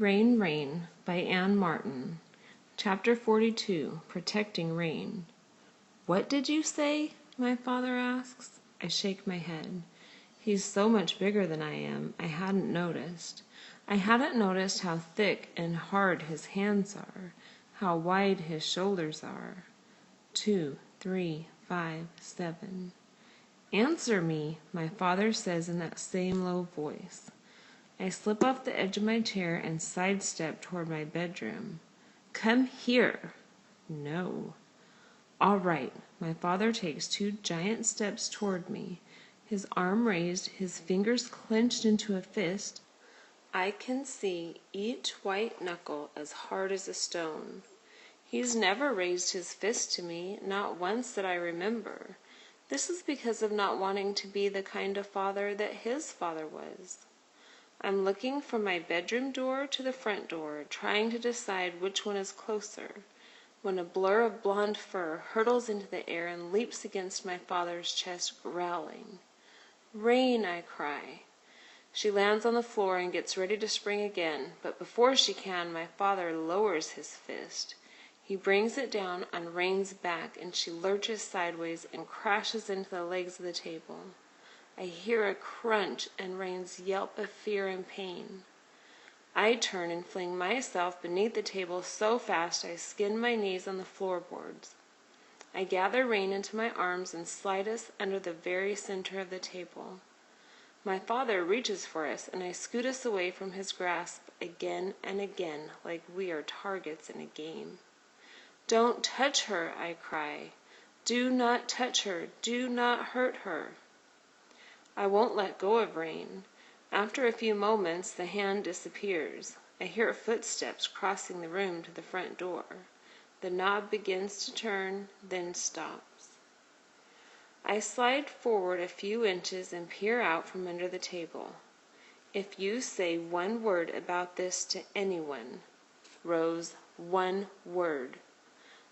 Rain, Rain by Anne Martin. Chapter 42, Protecting Rain. What did you say? My father asks. I shake my head. He's so much bigger than I am, I hadn't noticed. I hadn't noticed how thick and hard his hands are, how wide his shoulders are. 2, 3, 5, 7. Answer me, my father says in that same low voice. I slip off the edge of my chair and sidestep toward my bedroom. Come here. No. All right. My father takes 2 giant steps toward me, his arm raised, his fingers clenched into a fist. I can see each white knuckle as hard as a stone. He's never raised his fist to me, not once that I remember. This is because of not wanting to be the kind of father that his father was. I'm looking from my bedroom door to the front door, trying to decide which one is closer, when a blur of blonde fur hurtles into the air and leaps against my father's chest, growling. Rain, I cry. She lands on the floor and gets ready to spring again, but before she can, my father lowers his fist. He brings it down on Rain's back, and she lurches sideways and crashes into the legs of the table. I hear a crunch and Rain's yelp of fear and pain. I turn and fling myself beneath the table so fast I skin my knees on the floorboards. I gather Rain into my arms and slide us under the very center of the table. My father reaches for us, and I scoot us away from his grasp again and again, like we are targets in a game. Don't touch her, I cry. Do not touch her. Do not hurt her. I won't let go of Rain. After a few moments, the hand disappears. I hear footsteps crossing the room to the front door. The knob begins to turn, then stops. I slide forward a few inches and peer out from under the table. If you say one word about this to anyone, Rose, one word.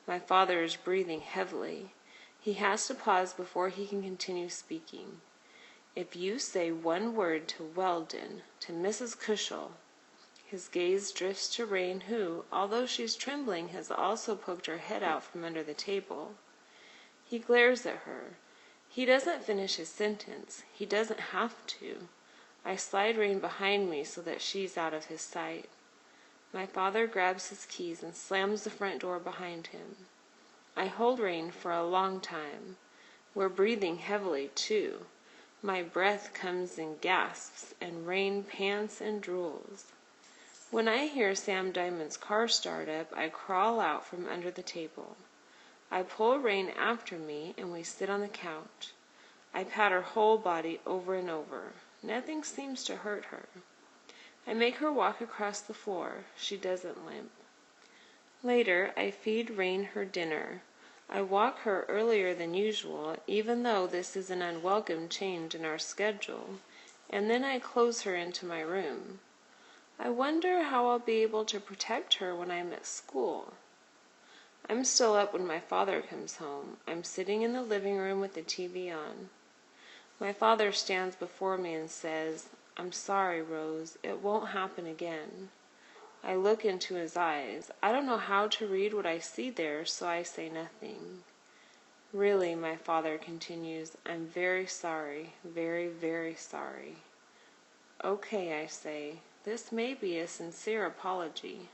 My father is breathing heavily. He has to pause before he can continue speaking. If you say one word to Weldon, to Mrs. Cushel, his gaze drifts to Rain, who, although she's trembling, has also poked her head out from under the table. He glares at her. He doesn't finish his sentence. He doesn't have to. I slide Rain behind me so that she's out of his sight. My father grabs his keys and slams the front door behind him. I hold Rain for a long time. We're breathing heavily, too. My breath comes in gasps, and Rain pants and drools. When I hear Sam Diamond's car start up, I crawl out from under the table. I pull Rain after me, and we sit on the couch. I pat her whole body over and over. Nothing seems to hurt her. I make her walk across the floor. She doesn't limp. Later, I feed Rain her dinner. I walk her earlier than usual, even though this is an unwelcome change in our schedule, and then I close her into my room. I wonder how I'll be able to protect her when I'm at school. I'm still up when my father comes home. I'm sitting in the living room with the TV on. My father stands before me and says, I'm sorry, Rose. It won't happen again. I look into his eyes. I don't know how to read what I see there, so I say nothing. Really, my father continues, I'm very sorry, very, very sorry. Okay, I say, this may be a sincere apology.